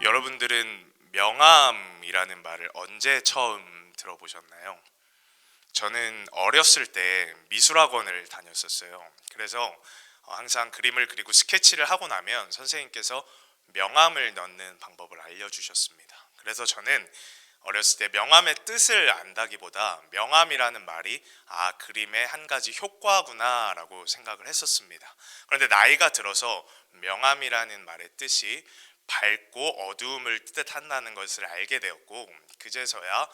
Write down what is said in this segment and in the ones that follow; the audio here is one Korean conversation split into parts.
여러분들은 명함이라는 말을 언제 처음 들어보셨나요? 저는 어렸을 때 미술학원을 다녔었어요. 그래서 항상 그림을 그리고 스케치를 하고 나면 선생님께서 명함을 넣는 방법을 알려주셨습니다. 그래서 저는 어렸을 때 명함의 뜻을 안다기보다 명함이라는 말이 그림의 한 가지 효과구나라고 생각을 했었습니다. 그런데 나이가 들어서 명함이라는 말의 뜻이 밝고 어두움을 뜻한다는 것을 알게 되었고, 그제서야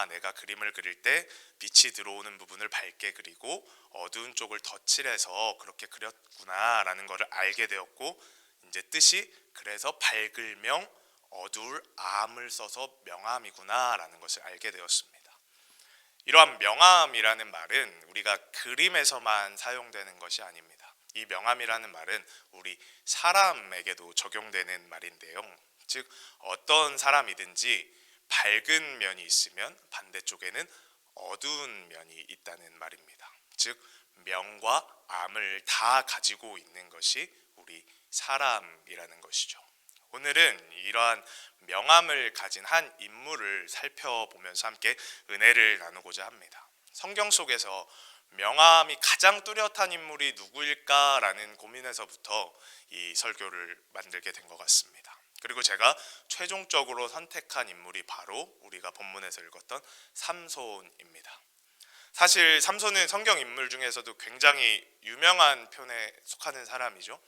내가 그림을 그릴 때 빛이 들어오는 부분을 밝게 그리고 어두운 쪽을 덧칠해서 그렇게 그렸구나라는 것을 알게 되었고, 이제 뜻이 그래서 밝을 명 어두울 암을 써서 명암이구나라는 것을 알게 되었습니다. 이러한 명암이라는 말은 우리가 그림에서만 사용되는 것이 아닙니다. 이 명암이라는 말은 우리 사람에게도 적용되는 말인데요. 즉 어떤 사람이든지 밝은 면이 있으면 반대쪽에는 어두운 면이 있다는 말입니다. 즉 명과 암을 다 가지고 있는 것이 우리 사람이라는 것이죠. 오늘은 이러한 명암을 가진 한 인물을 살펴보면서 함께 은혜를 나누고자 합니다. 성경 속에서 명암이 가장 뚜렷한 인물이 누구일까라는 고민에서부터 이 설교를 만들게 된 것 같습니다. 그리고 제가 최종적으로 선택한 인물이 바로 우리가 본문에서 읽었던 삼손입니다. 사실 삼손은 성경 인물 중에서도 굉장히 유명한 편에 속하는 사람이죠.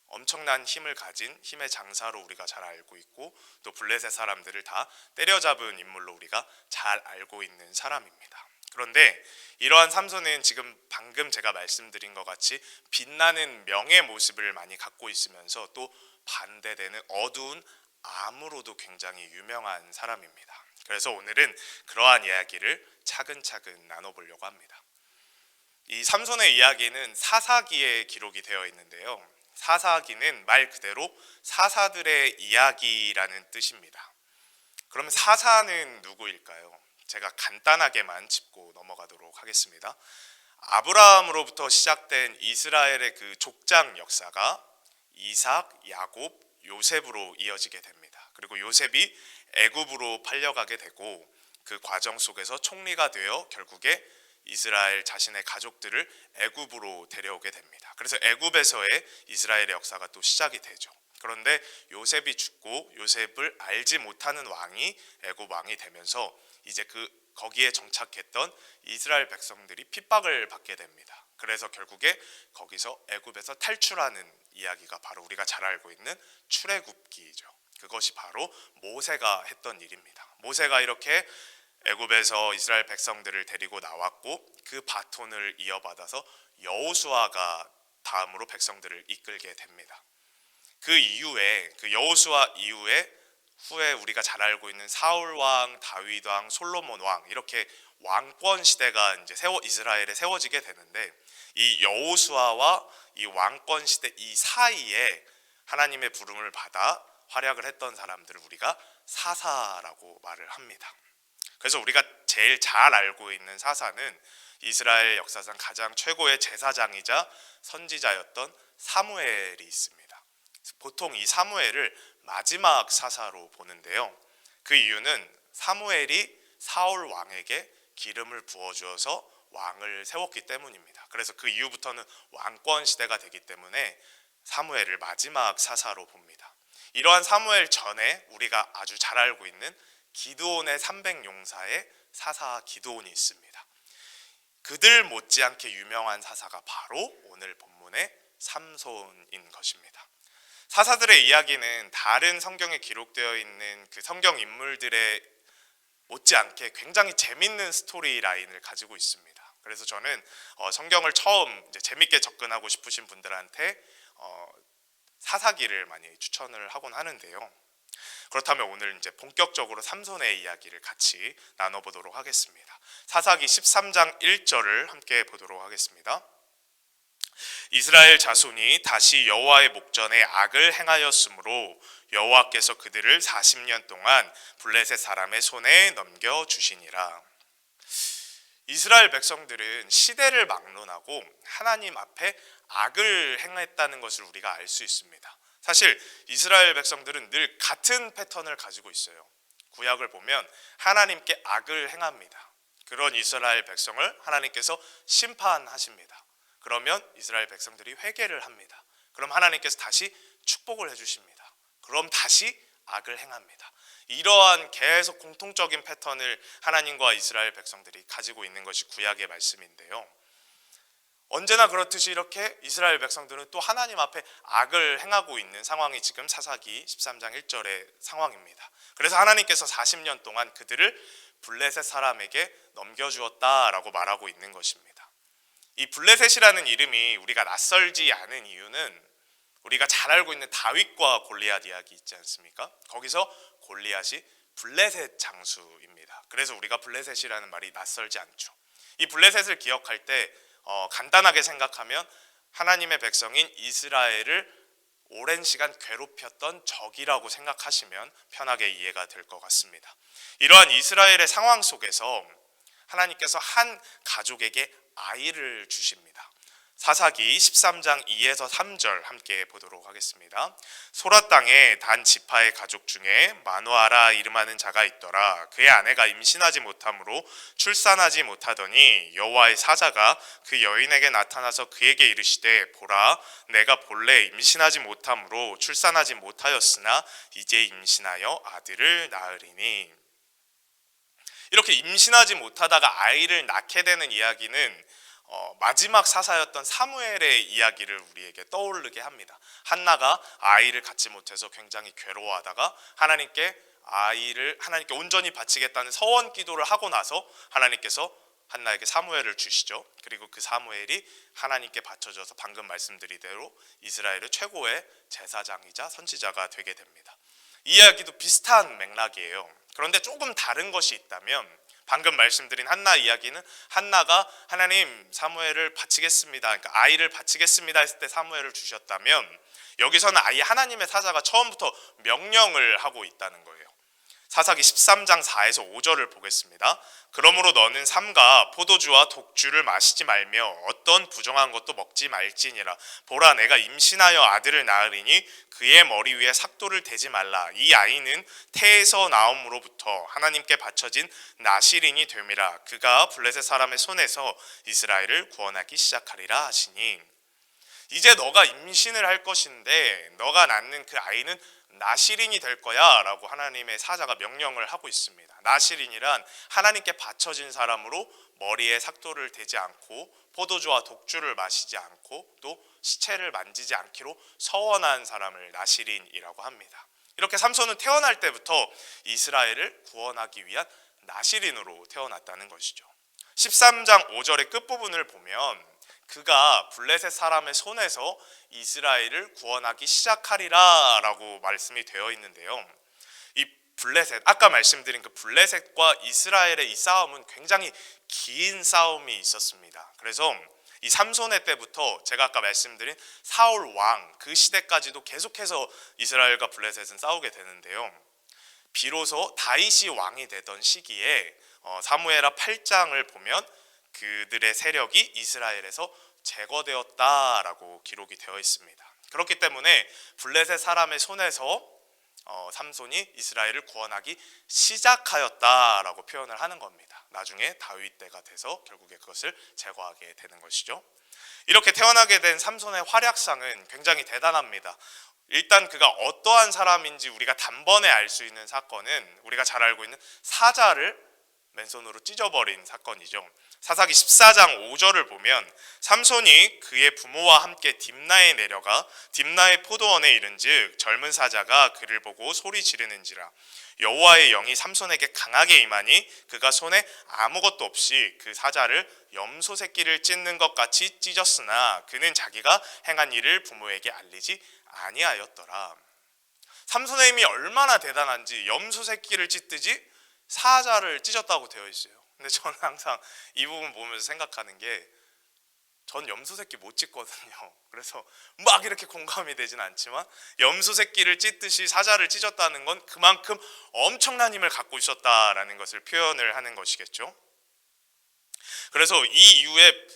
엄청난 힘을 가진 힘의 장사로 우리가 잘 알고 있고, 또 블레셋 사람들을 다 때려잡은 인물로 우리가 잘 알고 있는 사람입니다. 그런데 이러한 삼손은 지금 방금 제가 말씀드린 것 같이 빛나는 명의 모습을 많이 갖고 있으면서 또 반대되는 어두운 암으로도 굉장히 유명한 사람입니다. 그래서 오늘은 그러한 이야기를 차근차근 나눠보려고 합니다. 이 삼손의 이야기는 사사기에 기록이 되어 있는데요. 사사기는 말 그대로 사사들의 이야기라는 뜻입니다. 그러면 사사는 누구일까요? 제가 간단하게만 짚고 넘어가도록 하겠습니다. 아브라함으로부터 시작된 이스라엘의 그 족장 역사가 이삭, 야곱, 요셉으로 이어지게 됩니다. 그리고 요셉이 애굽으로 팔려가게 되고, 그 과정 속에서 총리가 되어 결국에 이스라엘 자신의 가족들을 애굽으로 데려오게 됩니다. 그래서 애굽에서의 이스라엘의 역사가 또 시작이 되죠. 그런데 요셉이 죽고 요셉을 알지 못하는 왕이 애굽 왕이 되면서 이제 거기에 정착했던 이스라엘 백성들이 핍박을 받게 됩니다. 그래서 결국에 거기서 애굽에서 탈출하는 이야기가 바로 우리가 잘 알고 있는 출애굽기죠. 그것이 바로 모세가 했던 일입니다. 모세가 이렇게 애굽에서 이스라엘 백성들을 데리고 나왔고, 그 바톤을 이어받아서 여호수아가 다음으로 백성들을 이끌게 됩니다. 그 이후에 그 여호수아 후에 우리가 잘 알고 있는 사울 왕, 다윗 왕, 솔로몬 왕, 이렇게 왕권 시대가 이제 이스라엘에 세워지게 되는데, 이 여호수아와 이 왕권 시대 이 사이에 하나님의 부름을 받아 활약을 했던 사람들을 우리가 사사라고 말을 합니다. 그래서 우리가 제일 잘 알고 있는 사사는 이스라엘 역사상 가장 최고의 제사장이자 선지자였던 사무엘이 있습니다. 보통 이 사무엘을 마지막 사사로 보는데요. 그 이유는 사무엘이 사울 왕에게 기름을 부어주어서 왕을 세웠기 때문입니다. 그래서 그 이후부터는 왕권 시대가 되기 때문에 사무엘을 마지막 사사로 봅니다. 이러한 사무엘 전에 우리가 아주 잘 알고 있는 기드온의 300용사의 사사 기드온이 있습니다. 그들 못지않게 유명한 사사가 바로 오늘 본문의 삼손인 것입니다. 사사들의 이야기는 다른 성경에 기록되어 있는 그 성경 인물들의 못지않게 굉장히 재밌는 스토리 라인을 가지고 있습니다. 그래서 저는 성경을 처음 이제 재밌게 접근하고 싶으신 분들한테 사사기를 많이 추천을 하곤 하는데요. 그렇다면 오늘 이제 본격적으로 삼손의 이야기를 같이 나눠보도록 하겠습니다. 사사기 13장 1절을 함께 보도록 하겠습니다. 이스라엘 자손이 다시 여호와의 목전에 악을 행하였으므로 여호와께서 그들을 40년 동안 블레셋 사람의 손에 넘겨주시니라. 이스라엘 백성들은 시대를 막론하고 하나님 앞에 악을 행했다는 것을 우리가 알 수 있습니다. 사실 이스라엘 백성들은 늘 같은 패턴을 가지고 있어요. 구약을 보면 하나님께 악을 행합니다. 그런 이스라엘 백성을 하나님께서 심판하십니다. 그러면 이스라엘 백성들이 회개를 합니다. 그럼 하나님께서 다시 축복을 해주십니다. 그럼 다시 악을 행합니다. 이러한 계속 공통적인 패턴을 하나님과 이스라엘 백성들이 가지고 있는 것이 구약의 말씀인데요. 언제나 그렇듯이 이렇게 이스라엘 백성들은 또 하나님 앞에 악을 행하고 있는 상황이 지금 사사기 13장 1절의 상황입니다. 그래서 하나님께서 40년 동안 그들을 블레셋 사람에게 넘겨주었다라고 말하고 있는 것입니다. 이 블레셋이라는 이름이 우리가 낯설지 않은 이유는 우리가 잘 알고 있는 다윗과 골리앗 이야기 있지 않습니까? 거기서 골리앗이 블레셋 장수입니다. 그래서 우리가 블레셋이라는 말이 낯설지 않죠. 이 블레셋을 기억할 때 간단하게 생각하면 하나님의 백성인 이스라엘을 오랜 시간 괴롭혔던 적이라고 생각하시면 편하게 이해가 될 것 같습니다. 이러한 이스라엘의 상황 속에서 하나님께서 한 가족에게 아이를 주십니다. 사사기 13장 2에서 3절 함께 보도록 하겠습니다. 소라 땅에 단 지파의 가족 중에 마누아라 이름하는 자가 있더라. 그의 아내가 임신하지 못하므로 출산하지 못하더니 여호와의 사자가 그 여인에게 나타나서 그에게 이르시되 보라 내가 본래 임신하지 못하므로 출산하지 못하였으나 이제 임신하여 아들을 낳으리니. 이렇게 임신하지 못하다가 아이를 낳게 되는 이야기는 마지막 사사였던 사무엘의 이야기를 우리에게 떠오르게 합니다. 한나가 아이를 갖지 못해서 굉장히 괴로워하다가 하나님께 온전히 바치겠다는 서원 기도를 하고 나서 하나님께서 한나에게 사무엘을 주시죠. 그리고 그 사무엘이 하나님께 바쳐져서 방금 말씀드린 대로 이스라엘의 최고의 제사장이자 선지자가 되게 됩니다. 이 이야기도 비슷한 맥락이에요. 그런데 조금 다른 것이 있다면 방금 말씀드린 한나 이야기는 한나가 하나님 사무엘을 바치겠습니다. 그러니까 아이를 바치겠습니다 했을 때 사무엘을 주셨다면 여기서는 아예 하나님의 사자가 처음부터 명령을 하고 있다는 거예요. 사사기 13장 4에서 5절을 보겠습니다. 그러므로 너는 삼가 포도주와 독주를 마시지 말며 어떤 부정한 것도 먹지 말지니라. 보라 내가 임신하여 아들을 낳으리니 그의 머리 위에 삭도를 대지 말라. 이 아이는 태에서 나옴으로부터 하나님께 바쳐진 나실인이 됨이라. 그가 블레셋 사람의 손에서 이스라엘을 구원하기 시작하리라 하시니. 이제 너가 임신을 할 것인데 너가 낳는 그 아이는 나실인이 될 거야 라고 하나님의 사자가 명령을 하고 있습니다. 나실인이란 하나님께 바쳐진 사람으로 머리에 삭도를 대지 않고 포도주와 독주를 마시지 않고 또 시체를 만지지 않기로 서원한 사람을 나실인이라고 합니다. 이렇게 삼손은 태어날 때부터 이스라엘을 구원하기 위한 나실인으로 태어났다는 것이죠. 13장 5절의 끝부분을 보면 그가 블레셋 사람의 손에서 이스라엘을 구원하기 시작하리라 라고 말씀이 되어 있는데요. 이 블레셋, 아까 말씀드린 그 블레셋과 이스라엘의 이 싸움은 굉장히 긴 싸움이 있었습니다. 그래서 이 삼손의 때부터 제가 아까 말씀드린 사울 왕 그 시대까지도 계속해서 이스라엘과 블레셋은 싸우게 되는데요. 비로소 다윗이 왕이 되던 시기에 사무엘하 8장을 보면 그들의 세력이 이스라엘에서 제거되었다라고 기록이 되어 있습니다. 그렇기 때문에 블레셋 사람의 손에서 삼손이 이스라엘을 구원하기 시작하였다라고 표현을 하는 겁니다. 나중에 다윗 때가 돼서 결국에 그것을 제거하게 되는 것이죠. 이렇게 태어나게 된 삼손의 활약상은 굉장히 대단합니다. 일단 그가 어떠한 사람인지 우리가 단번에 알 수 있는 사건은 우리가 잘 알고 있는 사자를 맨손으로 찢어버린 사건이죠. 사사기 14장 5절을 보면 삼손이 그의 부모와 함께 딥나에 내려가 딥나의 포도원에 이른즉 젊은 사자가 그를 보고 소리 지르는지라. 여호와의 영이 삼손에게 강하게 임하니 그가 손에 아무것도 없이 그 사자를 염소 새끼를 찢는 것 같이 찢었으나 그는 자기가 행한 일을 부모에게 알리지 아니하였더라. 삼손의 힘이 얼마나 대단한지 염소 새끼를 찢듯이 사자를 찢었다고 되어 있어요. 근데 저는 항상 이 부분 보면서 생각하는 게 전 염소 새끼 못 찢거든요. 그래서 막 이렇게 공감이 되진 않지만 염소 새끼를 찢듯이 사자를 찢었다는 건 그만큼 엄청난 힘을 갖고 있었다라는 것을 표현을 하는 것이겠죠. 그래서 이 이후에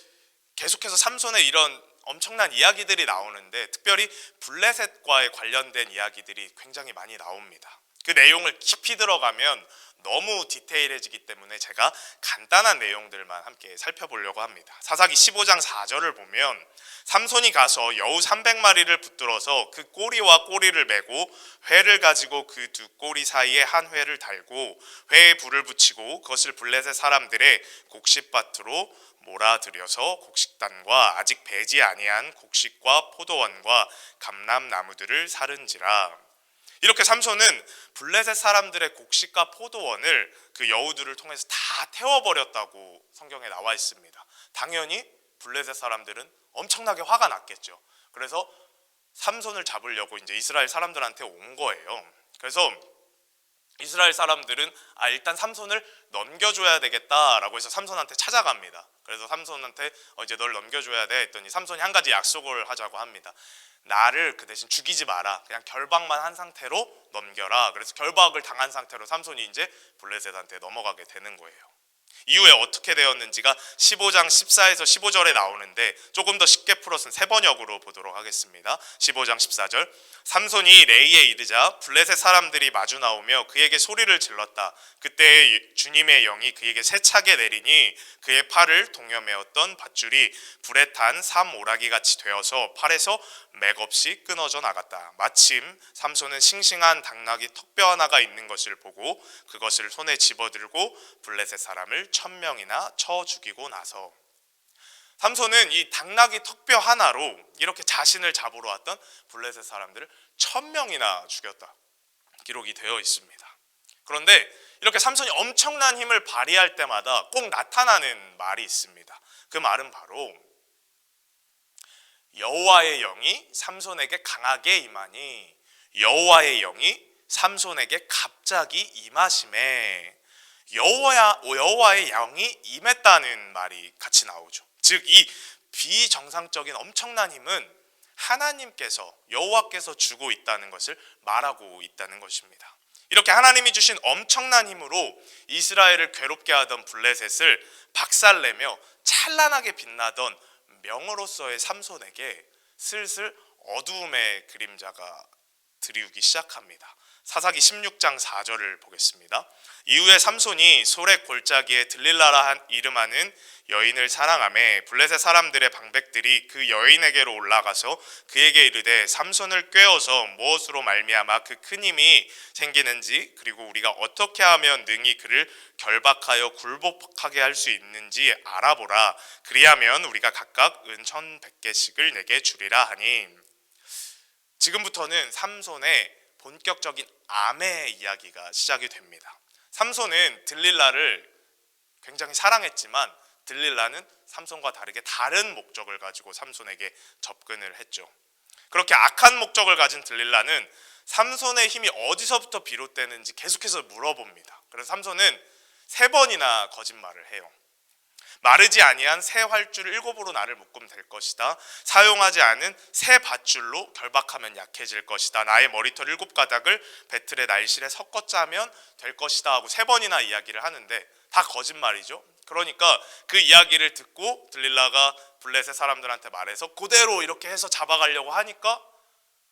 계속해서 삼손의 이런 엄청난 이야기들이 나오는데 특별히 블레셋과의 관련된 이야기들이 굉장히 많이 나옵니다. 그 내용을 깊이 들어가면 너무 디테일해지기 때문에 제가 간단한 내용들만 함께 살펴보려고 합니다. 사사기 15장 4절을 보면 삼손이 가서 여우 300마리를 붙들어서 그 꼬리와 꼬리를 메고 회를 가지고 그 두 꼬리 사이에 한 회를 달고 회에 불을 붙이고 그것을 블레셋 사람들의 곡식밭으로 몰아들여서 곡식단과 아직 배지 아니한 곡식과 포도원과 감람나무들을 사른지라. 이렇게 삼손은 블레셋 사람들의 곡식과 포도원을 그 여우들을 통해서 다 태워버렸다고 성경에 나와 있습니다. 당연히 블레셋 사람들은 엄청나게 화가 났겠죠. 그래서 삼손을 잡으려고 이제 이스라엘 사람들한테 온 거예요. 그래서 이스라엘 사람들은 일단 삼손을 넘겨줘야 되겠다라고 해서 삼손한테 찾아갑니다. 그래서 삼손한테 이제 널 넘겨줘야 돼 했더니 삼손이 한 가지 약속을 하자고 합니다. 나를 그 대신 죽이지 마라. 그냥 결박만 한 상태로 넘겨라. 그래서 결박을 당한 상태로 삼손이 이제 블레셋한테 넘어가게 되는 거예요. 이후에 어떻게 되었는지가 15장 14에서 15절에 나오는데 조금 더 쉽게 풀어서 세 번역으로 보도록 하겠습니다. 15장 14절 삼손이 레이에 이르자 블레셋 사람들이 마주 나오며 그에게 소리를 질렀다. 그때 주님의 영이 그에게 세차게 내리니 그의 팔을 동여매었던 밧줄이 불에 탄 삼오라기 같이 되어서 팔에서 맥없이 끊어져 나갔다. 마침 삼손은 싱싱한 당나귀 턱뼈 하나가 있는 것을 보고 그것을 손에 집어들고 블레셋 사람을 1000명이나 쳐 죽이고 나서 삼손은 이 당나귀 턱뼈 하나로 이렇게 자신을 잡으러 왔던 블레셋 사람들을 1000명이나 죽였다 기록이 되어 있습니다. 그런데 이렇게 삼손이 엄청난 힘을 발휘할 때마다 꼭 나타나는 말이 있습니다. 그 말은 바로 여호와의 영이 삼손에게 강하게 임하니 여호와의 영이 삼손에게 갑자기 임하심에 여호와의 영이 임했다는 말이 같이 나오죠. 즉 이 비정상적인 엄청난 힘은 하나님께서 여호와께서 주고 있다는 것을 말하고 있다는 것입니다. 이렇게 하나님이 주신 엄청난 힘으로 이스라엘을 괴롭게 하던 블레셋을 박살내며 찬란하게 빛나던 명으로서의 삼손에게 슬슬 어두움의 그림자가 드리우기 시작합니다. 사사기 16장 4절을 보겠습니다. 이후에 삼손이 소렉 골짜기에 들릴라라 이름하는 여인을 사랑하매 블레셋 사람들의 방백들이 그 여인에게로 올라가서 그에게 이르되 삼손을 꾀어서 무엇으로 말미암아 그 큰 힘이 생기는지 그리고 우리가 어떻게 하면 능히 그를 결박하여 굴복하게 할 수 있는지 알아보라. 그리하면 우리가 각각 은 1100개씩을 내게 주리라 하니. 지금부터는 삼손의 본격적인 암의 이야기가 시작이 됩니다. 삼손은 들릴라를 굉장히 사랑했지만 들릴라는 삼손과 다르게 다른 목적을 가지고 삼손에게 접근을 했죠. 그렇게 악한 목적을 가진 들릴라는 삼손의 힘이 어디서부터 비롯되는지 계속해서 물어봅니다. 그래서 삼손은 3번이나 거짓말을 해요. 마르지 아니한 새 활줄 7으로 나를 묶으면 될 것이다. 사용하지 않은 새 밧줄로 결박하면 약해질 것이다. 나의 머리털 7가닥을 배틀의 날실에 섞어 짜면 될 것이다 하고 3번이나 이야기를 하는데 다 거짓말이죠. 그러니까 그 이야기를 듣고 들릴라가 블레셋 사람들한테 말해서 그대로 이렇게 해서 잡아가려고 하니까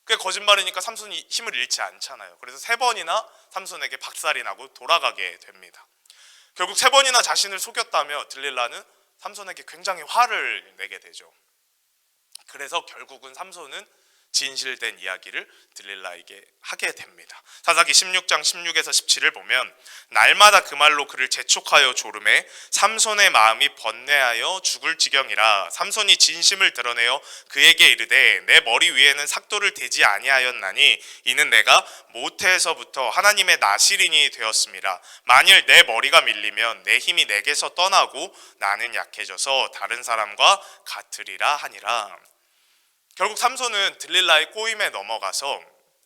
그게 거짓말이니까 삼손이 힘을 잃지 않잖아요. 그래서 3번이나 삼손에게 박살이 나고 돌아가게 됩니다. 결국 3번이나 자신을 속였다며 들릴라는 삼손에게 굉장히 화를 내게 되죠. 그래서 결국은 삼손은 진실된 이야기를 들릴라에게 하게 됩니다. 사사기 16장 16에서 17을 보면 날마다 그 말로 그를 재촉하여 조름해 삼손의 마음이 번뇌하여 죽을 지경이라. 삼손이 진심을 드러내어 그에게 이르되 내 머리 위에는 삭도를 대지 아니하였나니 이는 내가 모태에서부터 하나님의 나실인이 되었음이라. 만일 내 머리가 밀리면 내 힘이 내게서 떠나고 나는 약해져서 다른 사람과 같으리라 하니라. 결국 삼손은 들릴라의 꼬임에 넘어가서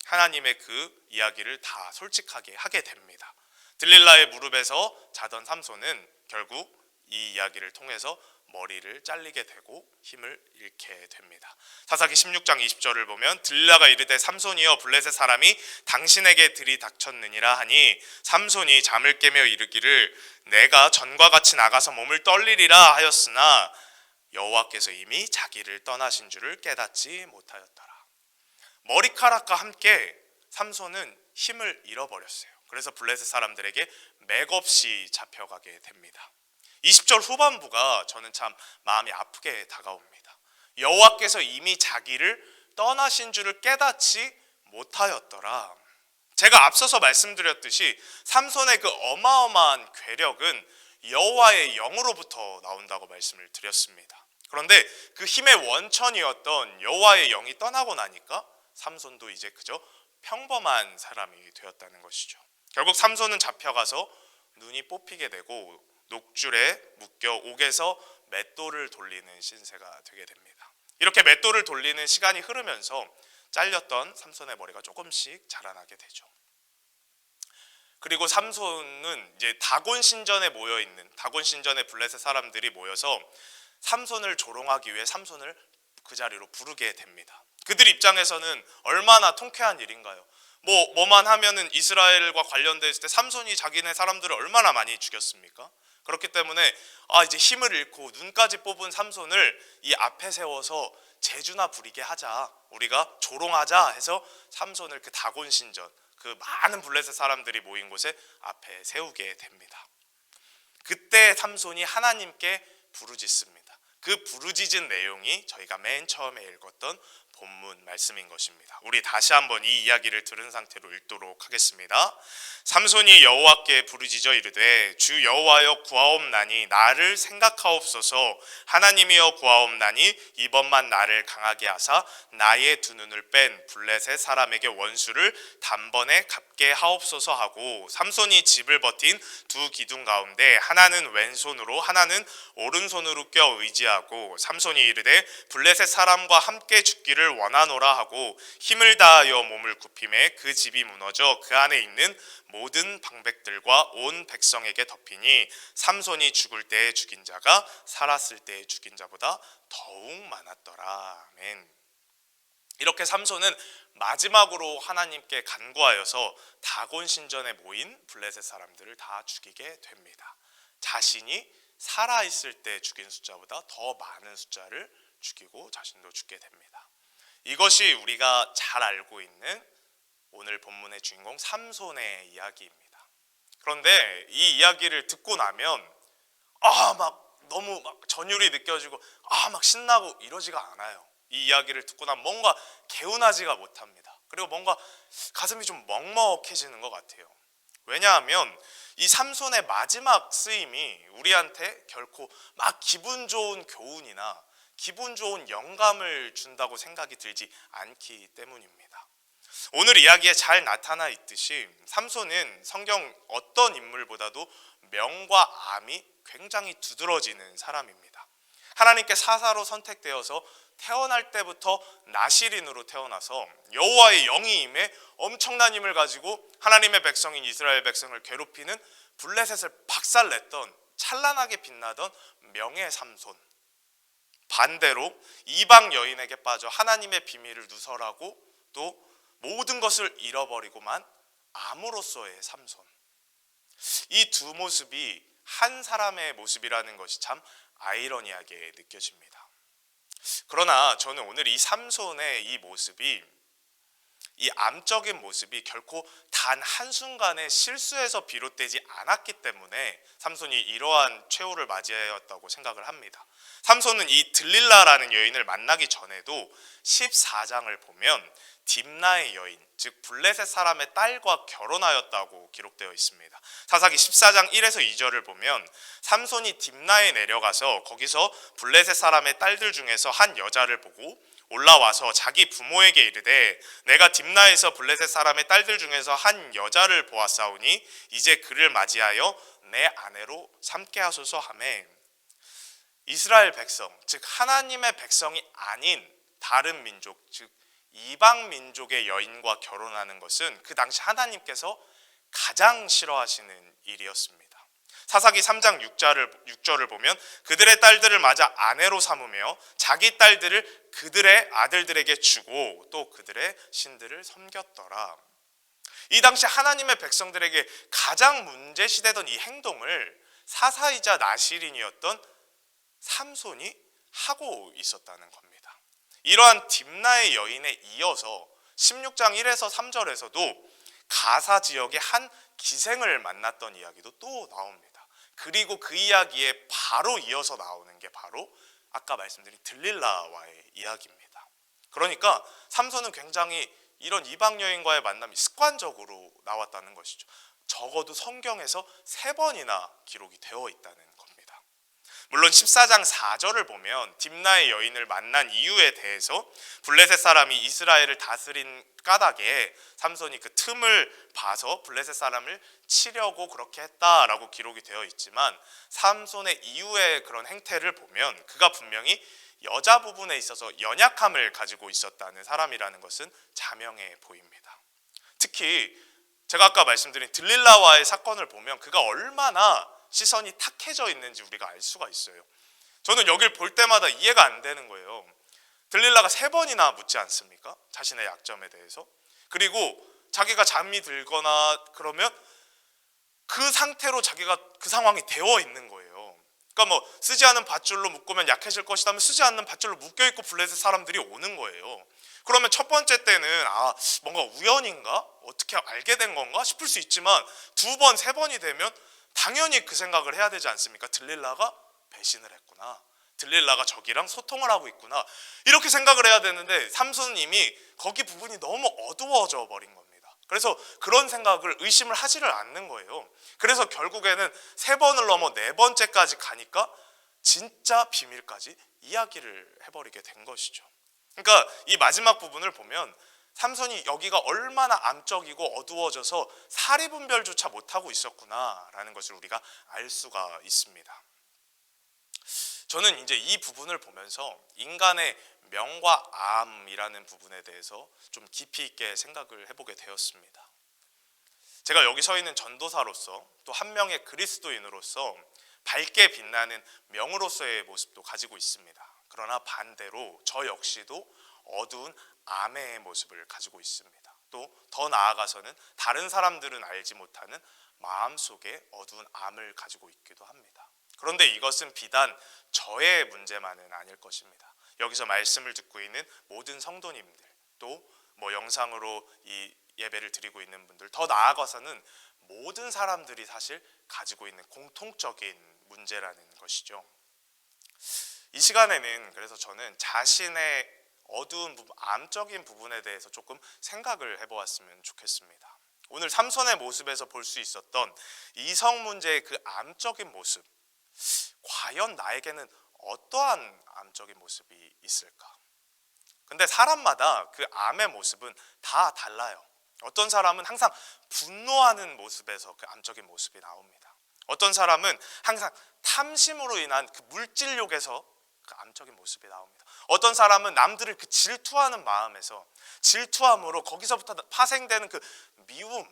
하나님의 그 이야기를 다 솔직하게 하게 됩니다. 들릴라의 무릎에서 자던 삼손은 결국 이 이야기를 통해서 머리를 잘리게 되고 힘을 잃게 됩니다. 사사기 16장 20절을 보면 들릴라가 이르되 삼손이여 블레셋 사람이 당신에게 들이닥쳤느니라 하니 삼손이 잠을 깨며 이르기를 내가 전과 같이 나가서 몸을 떨리리라 하였으나 여호와께서 이미 자기를 떠나신 줄을 깨닫지 못하였더라. 머리카락과 함께 삼손은 힘을 잃어버렸어요. 그래서 블레셋 사람들에게 맥없이 잡혀가게 됩니다. 20절 후반부가 저는 참 마음이 아프게 다가옵니다. 여호와께서 이미 자기를 떠나신 줄을 깨닫지 못하였더라. 제가 앞서서 말씀드렸듯이 삼손의 그 어마어마한 괴력은 여호와의 영으로부터 나온다고 말씀을 드렸습니다. 그런데 그 힘의 원천이었던 여호와의 영이 떠나고 나니까 삼손도 이제 그저 평범한 사람이 되었다는 것이죠. 결국 삼손은 잡혀가서 눈이 뽑히게 되고 녹줄에 묶여 옥에서 맷돌을 돌리는 신세가 되게 됩니다. 이렇게 맷돌을 돌리는 시간이 흐르면서 잘렸던 삼손의 머리가 조금씩 자라나게 되죠. 그리고 삼손은 이제 다곤 신전에 모여 있는 다곤 신전의 블레셋 사람들이 모여서 삼손을 조롱하기 위해 삼손을 그 자리로 부르게 됩니다. 그들 입장에서는 얼마나 통쾌한 일인가요? 뭐만 하면은 이스라엘과 관련됐을 때 삼손이 자기네 사람들을 얼마나 많이 죽였습니까? 그렇기 때문에 이제 힘을 잃고 눈까지 뽑은 삼손을 이 앞에 세워서 재주나 부리게 하자, 우리가 조롱하자 해서 삼손을 그 다곤 신전, 그 많은 블레셋 사람들이 모인 곳에 앞에 세우게 됩니다. 그때 삼손이 하나님께 부르짖습니다. 그 부르짖은 내용이 저희가 맨 처음에 읽었던 본문 말씀인 것입니다. 우리 다시 한번 이 이야기를 들은 상태로 읽도록 하겠습니다. 삼손이 여호와께 부르짖어 이르되 주 여호와여 구하옵나니 나를 생각하옵소서. 하나님이여 구하옵나니 이번만 나를 강하게 하사 나의 두 눈을 뺀 블레셋 사람에게 원수를 단번에 갚게 하옵소서 하고, 삼손이 집을 버틴 두 기둥 가운데 하나는 왼손으로 하나는 오른손으로 껴 의지하고, 삼손이 이르되 블레셋 사람과 함께 죽기를 원하노라 하고 힘을 다하여 몸을 굽히매 그 집이 무너져 그 안에 있는 모든 방백들과 온 백성에게 덮이니 삼손이 죽을 때에 죽인 자가 살았을 때에 죽인 자보다 더욱 많았더라. 아멘. 이렇게 삼손은 마지막으로 하나님께 간구하여서 다곤 신전에 모인 블레셋 사람들을 다 죽이게 됩니다. 자신이 살아있을 때 죽인 숫자보다 더 많은 숫자를 죽이고 자신도 죽게 됩니다. 이것이 우리가 잘 알고 있는 오늘 본문의 주인공 삼손의 이야기입니다. 그런데 이 이야기를 듣고 나면 막 너무 막 전율이 느껴지고 막 신나고 이러지가 않아요. 이 이야기를 듣고 나면 뭔가 개운하지가 못합니다. 그리고 뭔가 가슴이 좀 먹먹해지는 것 같아요. 왜냐하면 이 삼손의 마지막 쓰임이 우리한테 결코 막 기분 좋은 교훈이나 기분 좋은 영감을 준다고 생각이 들지 않기 때문입니다. 오늘 이야기에 잘 나타나 있듯이 삼손은 성경 어떤 인물보다도 명과 암이 굉장히 두드러지는 사람입니다. 하나님께 사사로 선택되어서 태어날 때부터 나실인으로 태어나서 여호와의 영이 임해 엄청난 힘을 가지고 하나님의 백성인 이스라엘 백성을 괴롭히는 블레셋을 박살냈던 찬란하게 빛나던 명예 삼손, 반대로 이방 여인에게 빠져 하나님의 비밀을 누설하고 또 모든 것을 잃어버리고만 암으로서의 삼손, 이 두 모습이 한 사람의 모습이라는 것이 참 아이러니하게 느껴집니다. 그러나 저는 오늘 이 삼손의 이 모습이, 이 암적인 모습이 결코 단 한순간의 실수에서 비롯되지 않았기 때문에 삼손이 이러한 최후를 맞이하였다고 생각을 합니다. 삼손은 이 들릴라라는 여인을 만나기 전에도 14장을 보면 딥나의 여인, 즉 블레셋 사람의 딸과 결혼하였다고 기록되어 있습니다. 사사기 14장 1에서 2절을 보면 삼손이 딥나에 내려가서 거기서 블레셋 사람의 딸들 중에서 한 여자를 보고 올라와서 자기 부모에게 이르되 내가 딥나에서 블레셋 사람의 딸들 중에서 한 여자를 보았사오니 이제 그를 맞이하여 내 아내로 삼게 하소서 하매, 이스라엘 백성, 즉 하나님의 백성이 아닌 다른 민족, 즉 이방 민족의 여인과 결혼하는 것은 그 당시 하나님께서 가장 싫어하시는 일이었습니다. 사사기 3장 6절을 보면 그들의 딸들을 맞아 아내로 삼으며 자기 딸들을 그들의 아들들에게 주고 또 그들의 신들을 섬겼더라. 이 당시 하나님의 백성들에게 가장 문제시되던 이 행동을 사사이자 나실인이었던 삼손이 하고 있었다는 겁니다. 이러한 딥나의 여인에 이어서 16장 1에서 3절에서도 가사 지역의 한 기생을 만났던 이야기도 또 나옵니다. 그리고 그 이야기에 바로 이어서 나오는 게 바로 아까 말씀드린 들릴라와의 이야기입니다. 그러니까 삼손은 굉장히 이런 이방 여인과의 만남이 습관적으로 나왔다는 것이죠. 적어도 성경에서 3번이나 기록이 되어 있다는 겁니다. 물론 14장 4절을 보면 딥나의 여인을 만난 이유에 대해서 블레셋 사람이 이스라엘을 다스린 까닭에 삼손이 그 틈을 봐서 블레셋 사람을 치려고 그렇게 했다라고 기록이 되어 있지만 삼손의 이후의 그런 행태를 보면 그가 분명히 여자 부분에 있어서 연약함을 가지고 있었다는 사람이라는 것은 자명해 보입니다. 특히 제가 아까 말씀드린 들릴라와의 사건을 보면 그가 얼마나 시선이 탁해져 있는지 우리가 알 수가 있어요. 저는 여길 볼 때마다 이해가 안 되는 거예요. 들릴라가 3번이나 묻지 않습니까? 자신의 약점에 대해서. 그리고 자기가 잠이 들거나 그러면 그 상태로 자기가 그 상황이 되어 있는 거예요. 그러니까 뭐 쓰지 않은 밧줄로 묶으면 약해질 것이다면 쓰지 않는 밧줄로 묶여있고 블레셋 사람들이 오는 거예요. 그러면 첫 번째 때는 뭔가 우연인가? 어떻게 알게 된 건가? 싶을 수 있지만 2번, 3번이 되면 당연히 그 생각을 해야 되지 않습니까? 들릴라가 배신을 했구나. 들릴라가 저기랑 소통을 하고 있구나. 이렇게 생각을 해야 되는데 삼손님이 거기 부분이 너무 어두워져 버린 겁니다. 그래서 그런 생각을 의심을 하지를 않는 거예요. 그래서 결국에는 3번을 넘어 4번째까지 가니까 진짜 비밀까지 이야기를 해버리게 된 것이죠. 그러니까 이 마지막 부분을 보면 삼손이 여기가 얼마나 암적이고 어두워져서 사리분별조차 못하고 있었구나라는 것을 우리가 알 수가 있습니다. 저는 이제 이 부분을 보면서 인간의 명과 암이라는 부분에 대해서 좀 깊이 있게 생각을 해보게 되었습니다. 제가 여기 서 있는 전도사로서 또 한 명의 그리스도인으로서 밝게 빛나는 명으로서의 모습도 가지고 있습니다. 그러나 반대로 저 역시도 어두운 암의 모습을 가지고 있습니다. 또 더 나아가서는 다른 사람들은 알지 못하는 마음속에 어두운 암을 가지고 있기도 합니다. 그런데 이것은 비단 저의 문제만은 아닐 것입니다. 여기서 말씀을 듣고 있는 모든 성도님들, 또 뭐 영상으로 이 예배를 드리고 있는 분들, 더 나아가서는 모든 사람들이 사실 가지고 있는 공통적인 문제라는 것이죠. 이 시간에는 그래서 저는 자신의 어두운 부분, 암적인 부분에 대해서 조금 생각을 해보았으면 좋겠습니다. 오늘 삼손의 모습에서 볼 수 있었던 이성 문제의 그 암적인 모습, 과연 나에게는 어떠한 암적인 모습이 있을까? 근데 사람마다 그 암의 모습은 다 달라요. 어떤 사람은 항상 분노하는 모습에서 그 암적인 모습이 나옵니다. 어떤 사람은 항상 탐심으로 인한 그 물질욕에서 그 암적인 모습이 나옵니다. 어떤 사람은 남들을 그 질투하는 마음에서 질투함으로 거기서부터 파생되는 그 미움,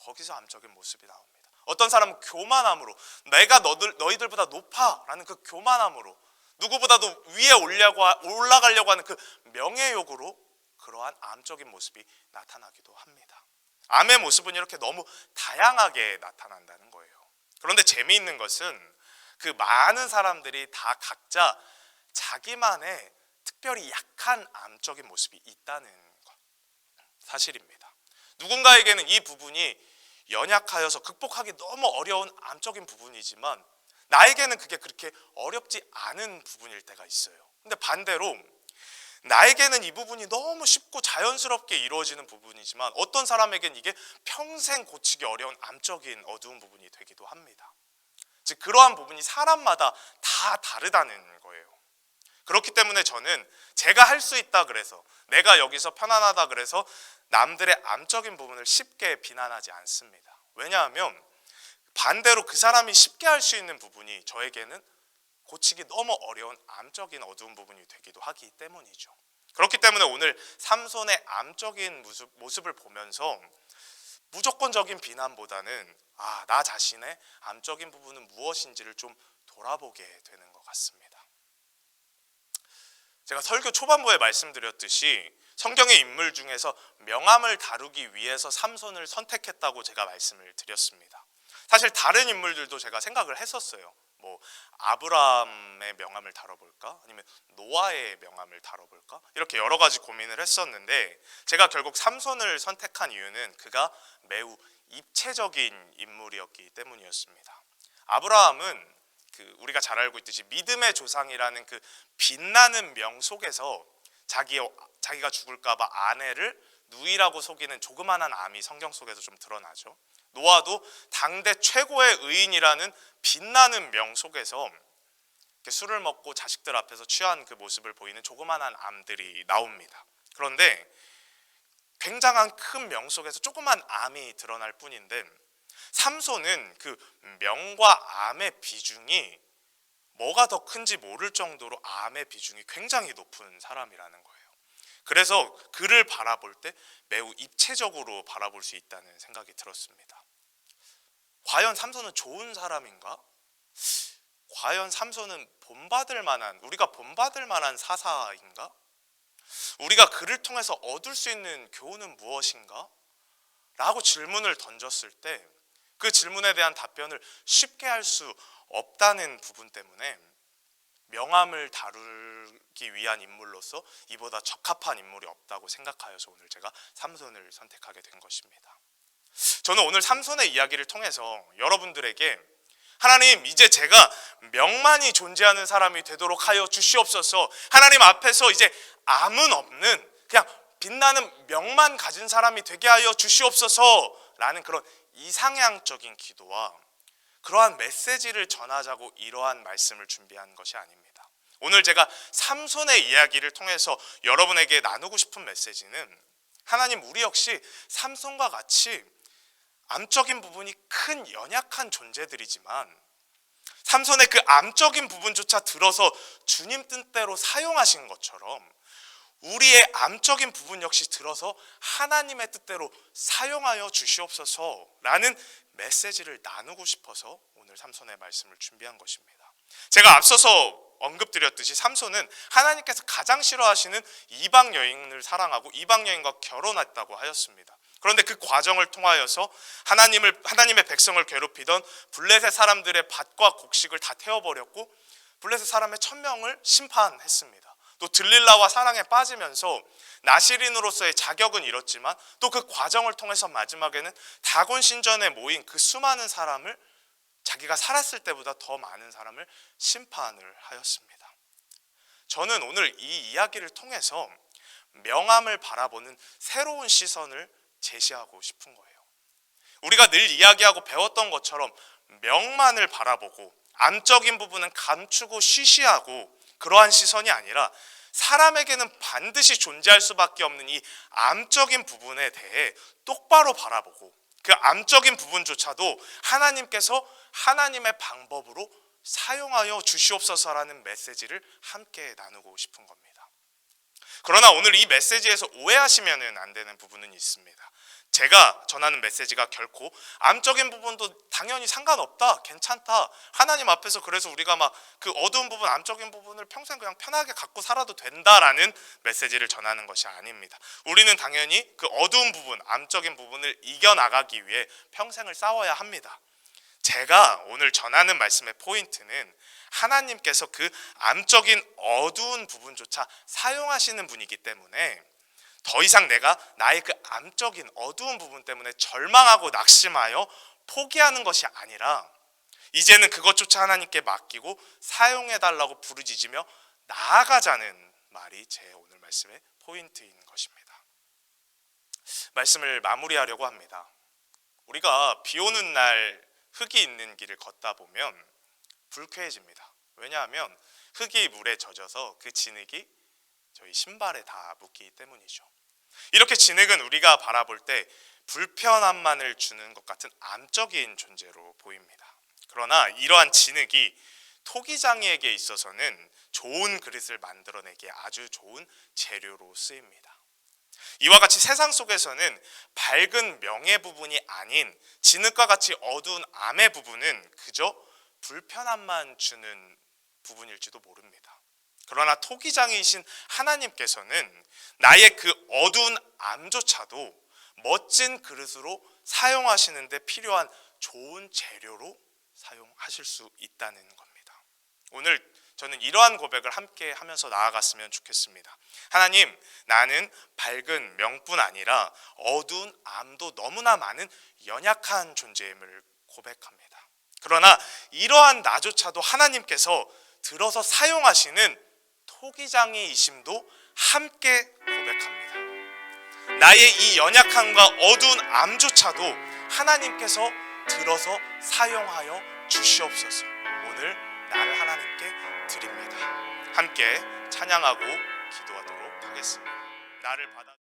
거기서 암적인 모습이 나옵니다. 어떤 사람은 교만함으로 내가 너희들보다 높아라는 그 교만함으로 누구보다도 위에 올라가려고 하는 그 명예욕으로 그러한 암적인 모습이 나타나기도 합니다. 암의 모습은 이렇게 너무 다양하게 나타난다는 거예요. 그런데 재미있는 것은 그 많은 사람들이 다 각자 자기만의 특별히 약한 암적인 모습이 있다는 것, 사실입니다. 누군가에게는 이 부분이 연약하여서 극복하기 너무 어려운 암적인 부분이지만 나에게는 그게 그렇게 어렵지 않은 부분일 때가 있어요. 근데 반대로 나에게는 이 부분이 너무 쉽고 자연스럽게 이루어지는 부분이지만 어떤 사람에게는 이게 평생 고치기 어려운 암적인 어두운 부분이 되기도 합니다. 즉 그러한 부분이 사람마다 다 다르다는 거예요. 그렇기 때문에 저는 제가 할 수 있다 그래서, 내가 여기서 편안하다 그래서 남들의 암적인 부분을 쉽게 비난하지 않습니다. 왜냐하면 반대로 그 사람이 쉽게 할 수 있는 부분이 저에게는 고치기 너무 어려운 암적인 어두운 부분이 되기도 하기 때문이죠. 그렇기 때문에 오늘 삼손의 암적인 모습을 보면서 무조건적인 비난보다는 나 자신의 암적인 부분은 무엇인지를 좀 돌아보게 되는 것 같습니다. 제가 설교 초반부에 말씀드렸듯이 성경의 인물 중에서 명암을 다루기 위해서 삼손을 선택했다고 제가 말씀을 드렸습니다. 사실 다른 인물들도 제가 생각을 했었어요. 뭐 아브라함의 명함을 다뤄볼까? 아니면 노아의 명함을 다뤄볼까? 이렇게 여러 가지 고민을 했었는데 제가 결국 삼손을 선택한 이유는 그가 매우 입체적인 인물이었기 때문이었습니다. 아브라함은 우리가 잘 알고 있듯이 믿음의 조상이라는 그 빛나는 명 속에서 자기가 죽을까봐 아내를 누이라고 속이는 조그만한 암이 성경 속에서 좀 드러나죠. 노아도 당대 최고의 의인이라는 빛나는 명 속에서 술을 먹고 자식들 앞에서 취한 그 모습을 보이는 조그만한 암들이 나옵니다. 그런데 굉장한 큰 명 속에서 조그만 암이 드러날 뿐인데 삼손은 그 명과 암의 비중이 뭐가 더 큰지 모를 정도로 암의 비중이 굉장히 높은 사람이라는 거예요. 그래서 그를 바라볼 때 매우 입체적으로 바라볼 수 있다는 생각이 들었습니다. 과연 삼손은 좋은 사람인가? 과연 삼손은 우리가 본받을 만한 사사인가? 우리가 그를 통해서 얻을 수 있는 교훈은 무엇인가? 라고 질문을 던졌을 때 그 질문에 대한 답변을 쉽게 할 수 없다는 부분 때문에 명함을 다루기 위한 인물로서 이보다 적합한 인물이 없다고 생각하여서 오늘 제가 삼손을 선택하게 된 것입니다. 저는 오늘 삼손의 이야기를 통해서 여러분들에게 하나님, 이제 제가 명만이 존재하는 사람이 되도록 하여 주시옵소서, 하나님 앞에서 이제 암은 없는 그냥 빛나는 명만 가진 사람이 되게 하여 주시옵소서 라는 그런 이상향적인 기도와 그러한 메시지를 전하자고 이러한 말씀을 준비한 것이 아닙니다. 오늘 제가 삼손의 이야기를 통해서 여러분에게 나누고 싶은 메시지는 하나님, 우리 역시 삼손과 같이 암적인 부분이 큰 연약한 존재들이지만 삼손의 그 암적인 부분조차 들어서 주님 뜻대로 사용하신 것처럼 우리의 암적인 부분 역시 들어서 하나님의 뜻대로 사용하여 주시옵소서라는 메시지를 나누고 싶어서 오늘 삼손의 말씀을 준비한 것입니다. 제가 앞서서 언급드렸듯이 삼손은 하나님께서 가장 싫어하시는 이방 여인을 사랑하고 이방 여인과 결혼했다고 하였습니다. 그런데 그 과정을 통하여서 하나님의 백성을 괴롭히던 블레셋 사람들의 밭과 곡식을 다 태워버렸고 블레셋 사람의 1000명을 심판했습니다. 또 들릴라와 사랑에 빠지면서 나시린으로서의 자격은 잃었지만 또 그 과정을 통해서 마지막에는 다곤 신전에 모인 그 수많은 사람을 자기가 살았을 때보다 더 많은 사람을 심판을 하였습니다. 저는 오늘 이 이야기를 통해서 명함을 바라보는 새로운 시선을 제시하고 싶은 거예요. 우리가 늘 이야기하고 배웠던 것처럼 명만을 바라보고 암적인 부분은 감추고 쉬쉬하고 그러한 시선이 아니라 사람에게는 반드시 존재할 수밖에 없는 이 암적인 부분에 대해 똑바로 바라보고 그 암적인 부분조차도 하나님께서 하나님의 방법으로 사용하여 주시옵소서라는 메시지를 함께 나누고 싶은 겁니다. 그러나 오늘 이 메시지에서 오해하시면 안 되는 부분은 있습니다. 제가 전하는 메시지가 결코 암적인 부분도 당연히 상관없다, 괜찮다, 하나님 앞에서 그래서 우리가 막 그 어두운 부분, 암적인 부분을 평생 그냥 편하게 갖고 살아도 된다라는 메시지를 전하는 것이 아닙니다. 우리는 당연히 그 어두운 부분, 암적인 부분을 이겨나가기 위해 평생을 싸워야 합니다. 제가 오늘 전하는 말씀의 포인트는 하나님께서 그 암적인 어두운 부분조차 사용하시는 분이기 때문에 더 이상 내가 나의 그 암적인 어두운 부분 때문에 절망하고 낙심하여 포기하는 것이 아니라 이제는 그것조차 하나님께 맡기고 사용해달라고 부르짖으며 나아가자는 말이 제 오늘 말씀의 포인트인 것입니다. 말씀을 마무리하려고 합니다. 우리가 비 오는 날 흙이 있는 길을 걷다 보면 불쾌해집니다. 왜냐하면 흙이 물에 젖어서 그 진흙이 저희 신발에 다 묻기 때문이죠. 이렇게 진흙은 우리가 바라볼 때 불편함만을 주는 것 같은 암적인 존재로 보입니다. 그러나 이러한 진흙이 토기장이에게 있어서는 좋은 그릇을 만들어내기에 아주 좋은 재료로 쓰입니다. 이와 같이 세상 속에서는 밝은 명의 부분이 아닌 진흙과 같이 어두운 암의 부분은 그저 불편함만 주는 부분일지도 모릅니다. 그러나 토기장이신 하나님께서는 나의 그 어두운 암조차도 멋진 그릇으로 사용하시는 데 필요한 좋은 재료로 사용하실 수 있다는 겁니다. 오늘 저는 이러한 고백을 함께 하면서 나아갔으면 좋겠습니다. 하나님, 나는 밝은 명뿐 아니라 어두운 암도 너무나 많은 연약한 존재임을 고백합니다. 그러나 이러한 나조차도 하나님께서 들어서 사용하시는 토기장이이심도 함께 고백합니다. 나의 이 연약함과 어두운 암조차도 하나님께서 들어서 사용하여 주시옵소서. 오늘 나를 하나님께 드립니다. 함께 찬양하고 기도하도록 하겠습니다. 나를 받아